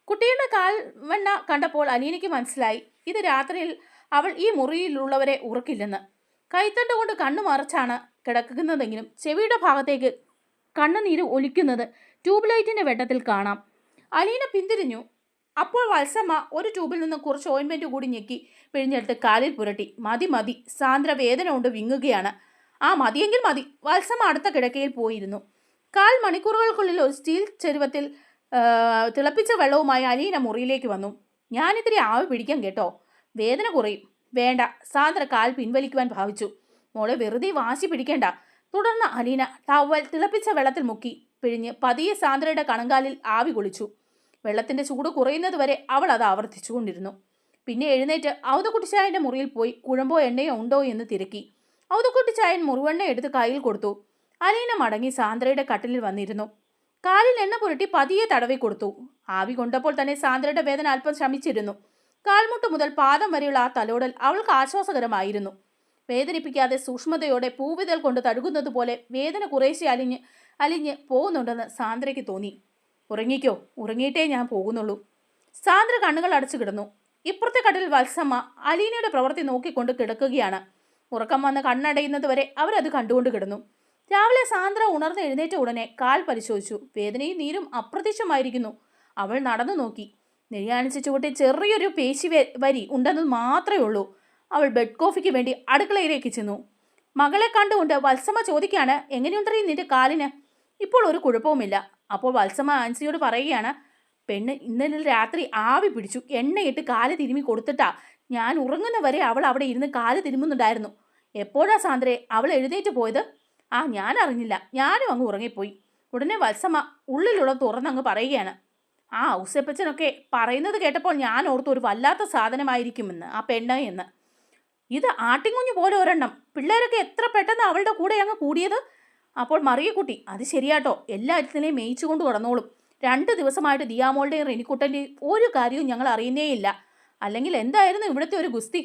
കുട്ടിയുടെ കാൽ വെണ്ണ കണ്ടപ്പോൾ അലീനയ്ക്ക് മനസ്സിലായി ഇത് രാത്രിയിൽ അവൾ ഈ മുറിയിലുള്ളവരെ ഉറക്കില്ലെന്ന്. കൈത്തണ്ട കൊണ്ട് കണ്ണു മറച്ചാണ് കിടക്കുന്നതെങ്കിലും ചെവിയുടെ ഭാഗത്തേക്ക് കണ്ണുനീര് ഒലിക്കുന്നത് ട്യൂബ് ലൈറ്റിന്റെ വെട്ടത്തിൽ കാണാം. അലീന പിന്തിരിഞ്ഞു. അപ്പോൾ വത്സമ്മ ഒരു ട്യൂബിൽ നിന്ന് കുറച്ച് ഓയിൻമെന്റ് കൂടി ഞെക്കി പിഴിഞ്ഞെടുത്ത് കാലിൽ പുരട്ടി. മതി മതി, സാന്ദ്ര വേദന കൊണ്ട് വിങ്ങുകയാണ്. ആ മതിയെങ്കിൽ മതി. വത്സമ്മ അടുത്ത കിടക്കയിൽ പോയിരുന്നു. കാൽ മണിക്കൂറുകൾക്കുള്ളിൽ ഒരു സ്റ്റീൽ ചെരുവത്തിൽ തിളപ്പിച്ച വെള്ളവുമായി അലീന മുറിയിലേക്ക് വന്നു. ഞാനിത്തിരി ആവി പിടിക്കാം കേട്ടോ, വേദന കുറയും. വേണ്ട, സാന്ദ്ര കാൽ പിൻവലിക്കുവാൻ ഭാവിച്ചു. മോളെ വെറുതെ വാശി പിടിക്കേണ്ട. തുടർന്ന് അലീന ടവൽ തിളപ്പിച്ച വെള്ളത്തിൽ മുക്കി പിഴിഞ്ഞ് പതിയെ സാന്ദ്രയുടെ കണങ്കാലിൽ ആവി കൊളിച്ചു. വെള്ളത്തിന്റെ ചൂട് കുറയുന്നത് വരെ അവൾ അത് ആവർത്തിച്ചുകൊണ്ടിരുന്നു. പിന്നെ എഴുന്നേറ്റ് ഔതക്കുട്ടിച്ചായന്റെ മുറിയിൽ പോയി കുഴമ്പോ എണ്ണയോ ഉണ്ടോ എന്ന് തിരക്കി. ഔതക്കുട്ടിച്ചായൻ മുറിവെണ്ണ എടുത്ത് കയ്യിൽ കൊടുത്തു. അലീന മടങ്ങി സാന്ദ്രയുടെ കട്ടിലിൽ വന്നിരുന്നു. കാലിൽ എണ്ണ പുരട്ടി പതിയെ തടവി കൊടുത്തു. ആവി കൊണ്ടപ്പോൾ തന്നെ സാന്ദ്രയുടെ വേദന അല്പം ശമിച്ചിരുന്നു. കാൽമുട്ട് മുതൽ പാദം വരെയുള്ള ആ തലോടൽ അവൾക്ക് ആശ്വാസകരമായിരുന്നു. വേദനിപ്പിക്കാതെ സൂക്ഷ്മതയോടെ പൂവിതൽ കൊണ്ട് തഴുകുന്നത് പോലെ വേദന കുറേശ്ശെ അലിഞ്ഞ് പോകുന്നുണ്ടെന്ന് സാന്ദ്രയ്ക്ക് തോന്നി. ഉറങ്ങിക്കോ, ഉറങ്ങിയിട്ടേ ഞാൻ പോകുന്നുള്ളൂ. സാന്ദ്ര കണ്ണുകൾ അടച്ചു കിടന്നു. ഇപ്പുറത്തെ കടലിൽ വത്സമ്മ അലീനയുടെ പ്രവൃത്തി നോക്കിക്കൊണ്ട് കിടക്കുകയാണ്. ഉറക്കം വന്ന് കണ്ണടയുന്നത് വരെ അവരത് കണ്ടുകൊണ്ട് കിടന്നു. രാവിലെ സാന്ദ്ര ഉണർന്ന് എഴുന്നേറ്റ ഉടനെ കാൽ പരിശോധിച്ചു. വേദനയും നീരും അപ്രത്യക്ഷമായിരിക്കുന്നു. അവൾ നടന്നു നോക്കി. നെയ്യാണിച്ച ചുവട്ടിൽ ചെറിയൊരു പേശി വരി ഉണ്ടെന്ന് മാത്രമേ ഉള്ളൂ. അവൾ ബെഡ് കോഫിക്ക് വേണ്ടി അടുക്കളയിലേക്ക് ചെന്നു. മകളെ കണ്ടുകൊണ്ട് വത്സമ്മ ചോദിക്കുകയാണ്, എങ്ങനെയുണ്ടറിയും നിന്റെ കാലിന്? ഇപ്പോൾ ഒരു കുഴപ്പവുമില്ല. അപ്പോൾ വത്സമ്മ ആൻസിയോട് പറയുകയാണ്, പെണ്ണ് ഇന്നലെ രാത്രി ആവി പിടിച്ചു എണ്ണയിട്ട് കാല് തിരുമ്മി കൊടുത്തിട്ടാ ഞാൻ ഉറങ്ങുന്നവരെ അവൾ അവിടെ ഇരുന്ന് കാല് തിരുമുന്നുണ്ടായിരുന്നു. എപ്പോഴാ സാന്ദ്രയെ അവൾ എഴുന്നേറ്റ് പോയത്? ആ, ഞാൻ അറിഞ്ഞില്ല, ഞാനും അങ്ങ് ഉറങ്ങിപ്പോയി. ഉടനെ വത്സമ്മ ഉള്ളിലുള്ള തുറന്നങ്ങ് പറയുകയാണ്, ആ ഔസേപ്പച്ചനൊക്കെ പറയുന്നത് കേട്ടപ്പോൾ ഞാൻ ഓർത്തു ഒരു വല്ലാത്ത സാധനമായിരിക്കുമെന്ന് ആ പെണ്ണ് എന്ന്. ഇത് ആട്ടിൻകുഞ്ഞു പോലെ ഒരെണ്ണം. പിള്ളേരൊക്കെ എത്ര പെട്ടെന്ന് അവളുടെ കൂടെ അങ്ങ് കൂടിയത്. അപ്പോൾ മറിയക്കുട്ടി, അത് ശരിയാട്ടോ, എല്ലാത്തിനെയും മേയിച്ചു കൊണ്ട് കടന്നോളും. 2 ദിവസമായിട്ട് ദിയാമോളുടെയും റെനിക്കുട്ടൻ്റെയും ഒരു കാര്യവും ഞങ്ങൾ അറിയുന്നേയില്ല. അല്ലെങ്കിൽ എന്തായിരുന്നു ഇവിടുത്തെ ഒരു ഗുസ്തി?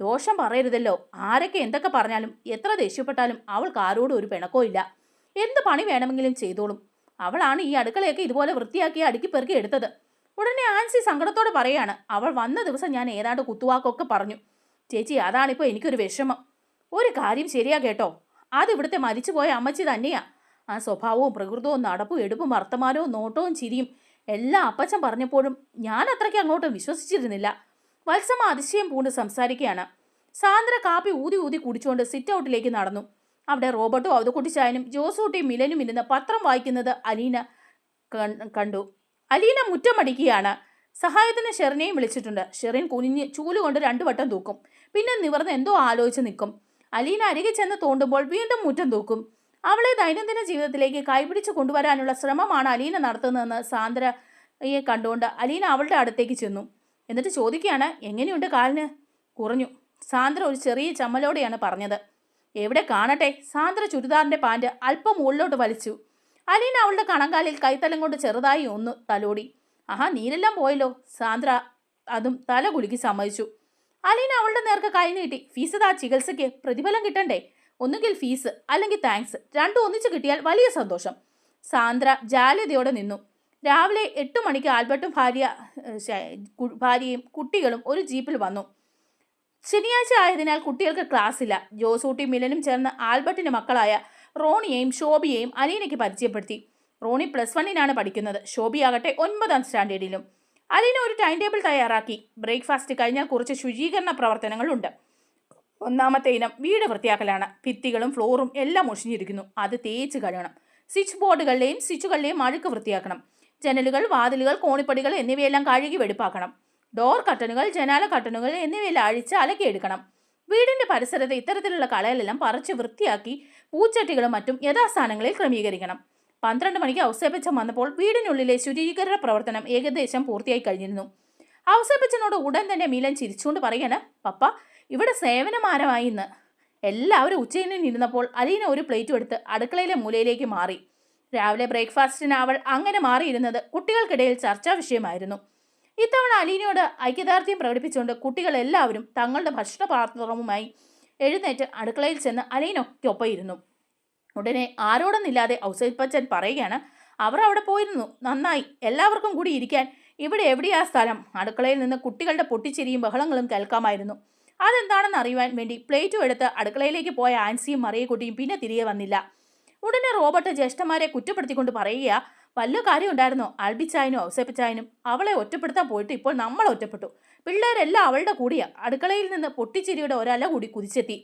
ദോഷം പറയരുതല്ലോ. ആരൊക്കെ എന്തൊക്കെ പറഞ്ഞാലും എത്ര ദേഷ്യപ്പെട്ടാലും അവൾക്ക് ആരോടും ഒരു പിണക്കോ ഇല്ല. എന്ത് പണി വേണമെങ്കിലും ചെയ്തോളും. അവളാണ് ഈ അടുക്കളയൊക്കെ ഇതുപോലെ വൃത്തിയാക്കി അടുക്കി പെറുക്കി എടുത്തത്. ഉടനെ ആൻസി സങ്കടത്തോടെ പറയാണ്, അവൾ വന്ന ദിവസം ഞാൻ ഏതാണ്ട് കുത്തുവാക്കൊക്കെ പറഞ്ഞു. ചേച്ചി, അതാണിപ്പോൾ എനിക്കൊരു വിഷമം. ഒരു കാര്യം ശരിയാ കേട്ടോ, അത് ഇവിടുത്തെ മരിച്ചുപോയ അമ്മച്ചി തന്നെയാ. ആ സ്വഭാവവും പ്രകൃതവും നടപ്പും എടുപ്പും വർത്തമാനവും നോട്ടവും ചിരിയും എല്ലാം അപ്പച്ചൻ പറഞ്ഞപ്പോഴും ഞാൻ അത്രയ്ക്ക് അങ്ങോട്ട് വിശ്വസിച്ചിരുന്നില്ല. വത്സമ്മ അതിശയം പൂണ്ട് സംസാരിക്കുകയാണ്. സാന്ദ്ര കാപ്പി ഊതി ഊതി കുടിച്ചുകൊണ്ട് സിറ്റ് ഔട്ടിലേക്ക് നടന്നു. അവിടെ റോബർട്ടും ഔതക്കുട്ടിച്ചായനും ജോസൂട്ടിയും മിലനും ഇരുന്ന് പത്രം വായിക്കുന്നത് അലീന കണ്ടു. അലീന മുറ്റമടിക്കുകയാണ്. സഹായത്തിന് ഷെറിനെയും വിളിച്ചിട്ടുണ്ട്. ഷെറിൻ കുനിഞ്ഞ് ചൂലുകൊണ്ട് 2 വട്ടം തൂക്കും. പിന്നെ നിവർന്ന് എന്തോ ആലോചിച്ച് നിൽക്കും. അലീന അരികെ ചെന്ന് തോണ്ടുമ്പോൾ വീണ്ടും മുറ്റം തൂക്കും. അവളെ ദൈനംദിന ജീവിതത്തിലേക്ക് കൈപിടിച്ച് കൊണ്ടുവരാനുള്ള ശ്രമമാണ് അലീന നടത്തുന്നതെന്ന് സാന്ദ്രയെ കണ്ടുകൊണ്ട് അലീന അവളുടെ അടുത്തേക്ക് ചെന്നു. എന്നിട്ട് ചോദിക്കുകയാണ്, എങ്ങനെയുണ്ട് കാലിന്? കുറഞ്ഞു. സാന്ദ്ര ഒരു ചെറിയ ചമ്മലോടെയാണ് പറഞ്ഞത്. എവിടെ കാണട്ടെ? സാന്ദ്ര ചുരിദാറിന്റെ പാൻറ് അല്പം മുകളിലോട്ട് വലിച്ചു. അലീന അവളുടെ കണങ്കാലിൽ കൈത്തലം കൊണ്ട് ചെറുതായി ഒന്ന് തലോടി. ആഹാ, നീരെല്ലാം പോയല്ലോ. സാന്ദ്ര അതും തല കുലുക്കി സമ്മതിച്ചു. അലീന അവളുടെ നേർക്ക് കൈ നീട്ടി. ഫീസ് താ, ചികിത്സയ്ക്ക് പ്രതിഫലം കിട്ടണ്ടേ? ഒന്നുകിൽ ഫീസ് അല്ലെങ്കിൽ താങ്ക്സ്, രണ്ടും ഒന്നിച്ച് കിട്ടിയാൽ വലിയ സന്തോഷം. സാന്ദ്ര ജാല്യതയോടെ നിന്നു. രാവിലെ 8 മണിക്ക് ആൽബർട്ടും ഭാര്യയും കുട്ടികളും ഒരു ജീപ്പിൽ വന്നു. ശനിയാഴ്ച ആയതിനാൽ കുട്ടികൾക്ക് ക്ലാസ് ഇല്ല. ജോസൂട്ടിയും മിലനും ചേർന്ന് ആൽബർട്ടിന്റെ മക്കളായ റോണിയെയും ശോഭിയെയും അലീനയ്ക്ക് പരിചയപ്പെടുത്തി. റോണി +1 പഠിക്കുന്നത്. ശോഭിയാകട്ടെ 9ാം സ്റ്റാൻഡേർഡിലും. അലീന ഒരു ടൈം ടേബിൾ തയ്യാറാക്കി. ബ്രേക്ക്ഫാസ്റ്റ് കഴിഞ്ഞാൽ കുറച്ച് ശുചീകരണ പ്രവർത്തനങ്ങളുണ്ട്. ഒന്നാമത്തെ ഇനം വീട് വൃത്തിയാക്കലാണ്. ഭിത്തികളും ഫ്ലോറും എല്ലാം മുഷിഞ്ഞിരിക്കുന്നു. അത് തേച്ച് കഴുകണം. സ്വിച്ച് ബോർഡുകളുടെയും സ്വിച്ചുകളുടെയും അഴുക്ക് വൃത്തിയാക്കണം. ജനലുകൾ, വാതിലുകൾ, കോണിപ്പടികൾ എന്നിവയെല്ലാം കഴുകി വെടിപ്പാക്കണം. ഡോർ കട്ടനുകൾ, ജനാല കട്ടനുകൾ എന്നിവയെല്ലാം അഴിച്ച് അലക്കിയെടുക്കണം. വീടിന്റെ പരിസരത്ത് ഇത്തരത്തിലുള്ള കളകളെല്ലാം പറിച്ച് വൃത്തിയാക്കി പൂച്ചട്ടികളും മറ്റും യഥാസ്ഥാനങ്ങളിൽ ക്രമീകരിക്കണം. 12 മണിക്ക് ഔസേപ്പച്ചൻ വന്നപ്പോൾ വീടിനുള്ളിലെ ശുചീകരണ പ്രവർത്തനം ഏകദേശം പൂർത്തിയായി കഴിഞ്ഞിരുന്നു. ഔസേപ്പച്ചനോട് ഉടൻ തന്നെ മിലൻ ചിരിച്ചുകൊണ്ട് പറയാണ്, പപ്പ, ഇവിടെ സേവനമാരമായി ഇന്ന്. എല്ലാവരും ഉച്ചയിൽ ഇരുന്നപ്പോൾ അലീന ഒരു പ്ലേറ്റും എടുത്ത് അടുക്കളയിലെ മൂലയിലേക്ക് മാറി. രാവിലെ ബ്രേക്ക്ഫാസ്റ്റിന് അവൾ അങ്ങനെ മാറിയിരുന്നത് കുട്ടികൾക്കിടയിൽ ചർച്ചാ വിഷയമായിരുന്നു. ഇത്തവണ അലീനയോട് ഐക്യദാർഢ്യം പ്രകടിപ്പിച്ചുകൊണ്ട് കുട്ടികൾ എല്ലാവരും തങ്ങളുടെ ഭക്ഷണപാത്രവുമായി എഴുന്നേറ്റ് അടുക്കളയിൽ ചെന്ന് അലീനയ്ക്കൊപ്പം ഇരുന്നു. ഉടനെ ആരോടൊന്നില്ലാതെ ഔസേപ്പച്ചൻ പറയുകയാണ്, അവർ അവിടെ പോയിരുന്നു. നന്നായി. എല്ലാവർക്കും കൂടി ഇരിക്കാൻ ഇവിടെ എവിടെയാ സ്ഥലം? അടുക്കളയിൽ നിന്ന് കുട്ടികളുടെ പൊട്ടിച്ചിരിയും ബഹളങ്ങളും കേൾക്കാമായിരുന്നു. അതെന്താണെന്ന് അറിയുവാൻ വേണ്ടി പ്ലേറ്റും എടുത്ത് അടുക്കളയിലേക്ക് പോയ ആൻസിയും മറിയക്കുട്ടിയും പിന്നെ തിരികെ വന്നില്ല. ഉടനെ റോബർട്ട് ജ്യേഷ്ഠന്മാരെ കുറ്റപ്പെടുത്തിക്കൊണ്ട് പറയുക, വല്ല കാര്യം ഉണ്ടായിരുന്നോ ആൽബിച്ചായനും ഔസേപ്പച്ചായനും? അവളെ ഒറ്റപ്പെടുത്താൻ പോയിട്ട് ഇപ്പോൾ നമ്മൾ ഒറ്റപ്പെട്ടു. പിള്ളേരെല്ലാം അവളുടെ കൂടിയാ. അടുക്കളയിൽ നിന്ന് പൊട്ടിച്ചിരിയുടെ ഒരല കൂടി കുതിച്ചെത്തി.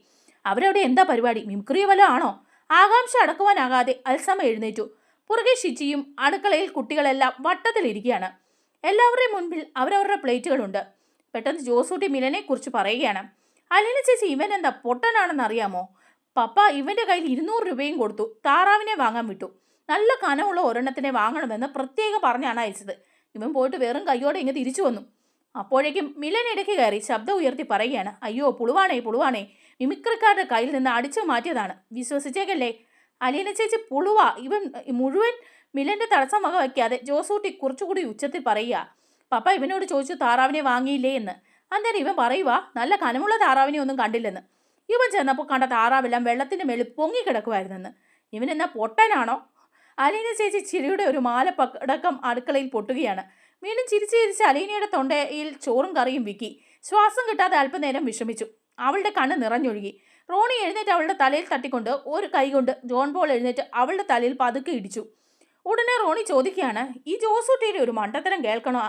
അവരവിടെ എന്താ പരിപാടി? മിമിക്രിയോ വല്ല ആണോ? ആകാംക്ഷ അടക്കുവാനാകാതെ അൽസമ എഴുന്നേറ്റു. പുറകെ ഷിച്ചിയും അടുക്കളയിൽ കുട്ടികളെല്ലാം വട്ടത്തിലിരിക്കുകയാണ്. എല്ലാവരുടെയും മുൻപിൽ അവരവരുടെ പ്ലേറ്റുകളുണ്ട്. പെട്ടെന്ന് ജോസൂട്ടി മിലനെ കുറിച്ച് പറയുകയാണ്. അലീന ചേച്ചി, ഇവൻ എന്താ പൊട്ടനാണെന്ന് അറിയാമോ? പപ്പ ഇവന്റെ കയ്യിൽ 200 രൂപയും കൊടുത്തു താറാവിനെ വാങ്ങാൻ വിട്ടു. നല്ല കനമുള്ള ഒരെണ്ണത്തിനെ വാങ്ങണമെന്ന് പ്രത്യേകം പറഞ്ഞാണ് അയച്ചത്. ഇവൻ പോയിട്ട് വെറും കയ്യോടെ ഇങ്ങ് തിരിച്ചു വന്നു. അപ്പോഴേക്കും മിലൻ ഇടയ്ക്ക് കയറി ശബ്ദം ഉയർത്തി പറയുകയാണ്, അയ്യോ പുളുവാണേ, മിമിക്രിക്കാരുടെ കയ്യിൽ നിന്ന് അടിച്ചു മാറ്റിയതാണ്, വിശ്വസിച്ചേക്കല്ലേ. അലീന ചേച്ചി പുളുവാ. ഇവൻ മുഴുവൻ മിലന്റെ തടസ്സം വക വയ്ക്കാതെ ജോസൂട്ടി കുറച്ചുകൂടി ഉച്ചത്തിൽ പറയുക, പപ്പ ഇവനോട് ചോദിച്ചു താറാവിനെ വാങ്ങിയില്ലേ എന്ന്. അന്നേരം ഇവൻ പറയുക, നല്ല കനമുള്ള താറാവിനെ ഒന്നും കണ്ടില്ലെന്ന്. ഇവൻ ചെന്നപ്പോൾ കണ്ട താറാവെല്ലാം വെള്ളത്തിന്റെ മേളിൽ പൊങ്ങിക്കിടക്കുമായിരുന്നെന്ന്. ഇവൻ എന്നാ പൊട്ടനാണോ? അലീന ചേച്ചി ചിരിയുടെ ഒരു മാല പടക്കം അടുക്കളയിൽ പൊട്ടുകയാണ്. വീണ്ടും ചിരിച്ച് ചിരിച്ച് അലീനയുടെ തൊണ്ടയിൽ ചോറും കറിയും വിക്കി. ശ്വാസം കിട്ടാതെ അല്പനേരം വിഷമിച്ചു. അവളുടെ കണ്ണ് നിറഞ്ഞൊഴുകി. റോണി എഴുന്നേറ്റ് അവളുടെ തലയിൽ തട്ടിക്കൊണ്ട് ഒരു കൈ കൊണ്ട് ജോൺ പോൾ എഴുന്നേറ്റ് അവളുടെ തലയിൽ പതുക്കെ ഇടിച്ചു. ഉടനെ റോണി ചോദിക്കുകയാണ്, ഈ ജോസൂട്ടിയുടെ ഒരു മണ്ടത്തരം കേൾക്കണോ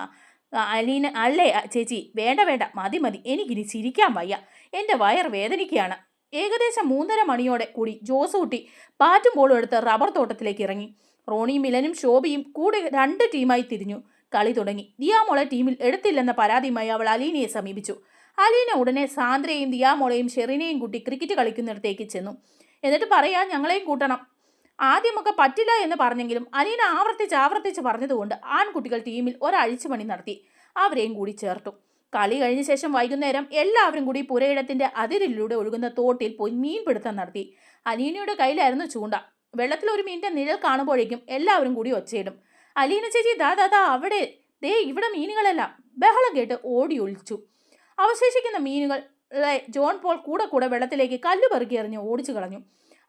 അലീന? അല്ലേ ചേച്ചി? വേണ്ട, മതി, എനിക്കിനി ചിരിക്കാൻ വയ്യ, എൻ്റെ വയർ വേദനിക്കുകയാണ്. ഏകദേശം 3:30 മണിയോടെ കൂടി ജോസൂട്ടി പാറ്റും ബോളും എടുത്ത് റബ്ബർ തോട്ടത്തിലേക്ക് ഇറങ്ങി. റോണിയും മിലനും ശോഭയും കൂടെ 2 ടീമായി തിരിഞ്ഞു. കളി തുടങ്ങി. ദിയാമോളെ ടീമിൽ എടുത്തില്ലെന്ന പരാതിയുമായി അവൾ അലീനയെ സമീപിച്ചു. അലീന ഉടനെ സാന്ദ്രയെയും ദിയാമോളെയും ഷെറിനെയും കൂട്ടി ക്രിക്കറ്റ് കളിക്കുന്നിടത്തേക്ക് ചെന്നു. എന്നിട്ട് പറയാ, ഞങ്ങളെയും കൂട്ടണം. ആദ്യമൊക്കെ പറ്റില്ല എന്ന് പറഞ്ഞെങ്കിലും അലീന ആവർത്തിച്ച് പറഞ്ഞതുകൊണ്ട് ആൺകുട്ടികൾ ടീമിൽ ഒരഴിച്ചുപണി നടത്തി. അവരെയും കൂടി ചേർത്തു. കളി കഴിഞ്ഞ ശേഷം വൈകുന്നേരം എല്ലാവരും കൂടി പുരയിടത്തിന്റെ അതിരിലൂടെ ഒഴുകുന്ന തോട്ടിൽ പോയി മീൻപിടുത്തം നടത്തി. അലീനയുടെ കയ്യിലായിരുന്നു ചൂണ്ട. വെള്ളത്തിൽ ഒരു മീനിന്റെ നിഴൽ കാണുമ്പോഴേക്കും എല്ലാവരും കൂടി ഒച്ചയിടും. അലീന ചേച്ചി, ദാ അവിടെ, ഇവിടെ മീനുകളെല്ലാം. ബഹളം കേട്ട് ഓടി ഒളിച്ചു. അവശേഷിക്കുന്ന മീനുകളെ ജോൺ പോൾ കൂടെ വെള്ളത്തിലേക്ക് കല്ല് പെറുക്കി എറിഞ്ഞ് ഓടിച്ചു കളഞ്ഞു.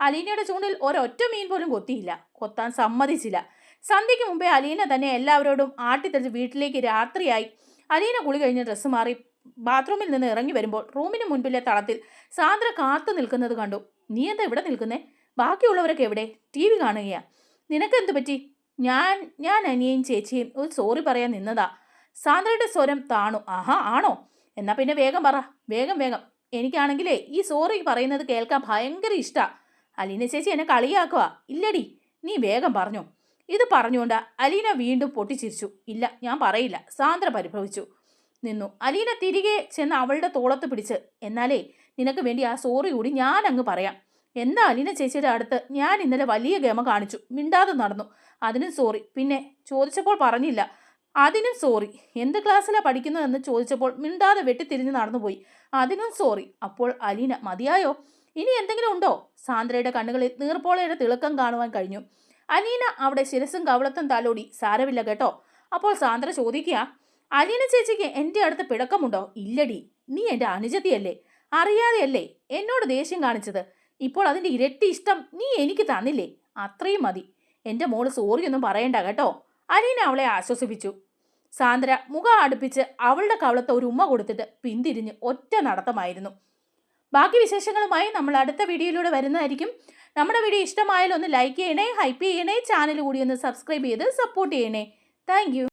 അലീനയുടെ ചൂണ്ടിൽ ഒരൊറ്റ മീൻ പോലും കൊത്തിയില്ല. കൊത്താൻ സമ്മതിച്ചില്ല. സന്ധ്യയ്ക്ക് മുമ്പേ അലീന തന്നെ എല്ലാവരോടും ആട്ടിത്തെളിച്ച് വീട്ടിലേക്ക് രാത്രിയായി. അലീന കുളി കഴിഞ്ഞ് ഡ്രസ്സ് മാറി ബാത്റൂമിൽ നിന്ന് ഇറങ്ങി വരുമ്പോൾ റൂമിന് മുൻപിലെ തളത്തിൽ സാന്ദ്ര കാത്തു നിൽക്കുന്നത് കണ്ടു. നീ എന്താ ഇവിടെ നിൽക്കുന്നേ? ബാക്കിയുള്ളവരൊക്കെ എവിടെ? TV കാണുകയാ. നിനക്കെന്ത് പറ്റി? ഞാൻ അനിയയും ചേച്ചിയും ഒരു സോറി പറയാൻ നിന്നതാ. സാന്ദ്രയുടെ സ്വരം താണു. ആഹാ, ആണോ? എന്നാ പിന്നെ വേഗം പറ, വേഗം. എനിക്കാണെങ്കിലേ ഈ സോറി പറയുന്നത് കേൾക്കാൻ ഭയങ്കര ഇഷ്ടാ. അലീന ചേച്ചി എന്നെ കളിയാക്കുക. ഇല്ലടി, നീ വേഗം പറഞ്ഞോ. ഇത് പറഞ്ഞുകൊണ്ട് അലീന വീണ്ടും പൊട്ടിച്ചിരിച്ചു. ഇല്ല, ഞാൻ പറയില്ല. സാന്ദ്ര പരിഭവിച്ചു നിന്നു. അലീന തിരികെ ചെന്ന് അവളുടെ തോളത്ത് പിടിച്ച്, എന്നാലേ നിനക്ക് വേണ്ടി ആ സോറി കൂടി ഞാൻ അങ്ങ് പറയാം. എന്താ അലീന ചേച്ചിയുടെ അടുത്ത് ഞാൻ ഇന്നലെ വലിയ ഗമ കാണിച്ചു, മിണ്ടാതെ നടന്നു, അതിനും സോറി. പിന്നെ ചോദിച്ചപ്പോൾ പറഞ്ഞില്ല, അതിനും സോറി. എന്ത് ക്ലാസ്സിലാണ് പഠിക്കുന്നതെന്ന് ചോദിച്ചപ്പോൾ മിണ്ടാതെ വെട്ടിത്തിരിഞ്ഞ് നടന്നുപോയി, അതിനും സോറി. അപ്പോൾ അലീന, മതിയായോ? ഇനി എന്തെങ്കിലും ഉണ്ടോ? സാന്ദ്രയുടെ കണ്ണുകളിൽ നീർപ്പോളയുടെ തിളക്കം കാണുവാൻ കഴിഞ്ഞു. അലീന അവിടെ ശിരസും കവളത്തും തലോടി. സാരമില്ല കേട്ടോ. അപ്പോൾ സാന്ദ്ര ചോദിക്കുക, അലീന ചേച്ചിക്ക് എൻ്റെ അടുത്ത് പിടക്കമുണ്ടോ? ഇല്ലടി, നീ എൻ്റെ അനുജത്തിയല്ലേ, അറിയാതെയല്ലേ എന്നോട് ദേഷ്യം കാണിച്ചത്. ഇപ്പോൾ അതിൻ്റെ ഇരട്ടി ഇഷ്ടം നീ എനിക്ക് തന്നില്ലേ, അത്രയും മതി. എൻ്റെ മോള് സോറിയൊന്നും പറയണ്ട കേട്ടോ. അലീന അവളെ ആശ്വസിപ്പിച്ചു. സാന്ദ്ര മുഖം അടുപ്പിച്ച് അവളുടെ കവളത്ത് ഒരു ഉമ്മ കൊടുത്തിട്ട് പിന്തിരിഞ്ഞ് ഒറ്റ നടത്തമായിരുന്നു. ബാക്കി വിശേഷങ്ങളുമായി നമ്മൾ അടുത്ത വീഡിയോയിലൂടെ വരുന്നതായിരിക്കും. നമ്മുടെ വീഡിയോ ഇഷ്ടമായാലും ഒന്ന് ലൈക്ക് ചെയ്യണേ, ഹൈപ്പ് ചെയ്യണേ, ചാനൽ കൂടി ഒന്ന് സബ്സ്ക്രൈബ് ചെയ്ത് സപ്പോർട്ട് ചെയ്യണേ. താങ്ക്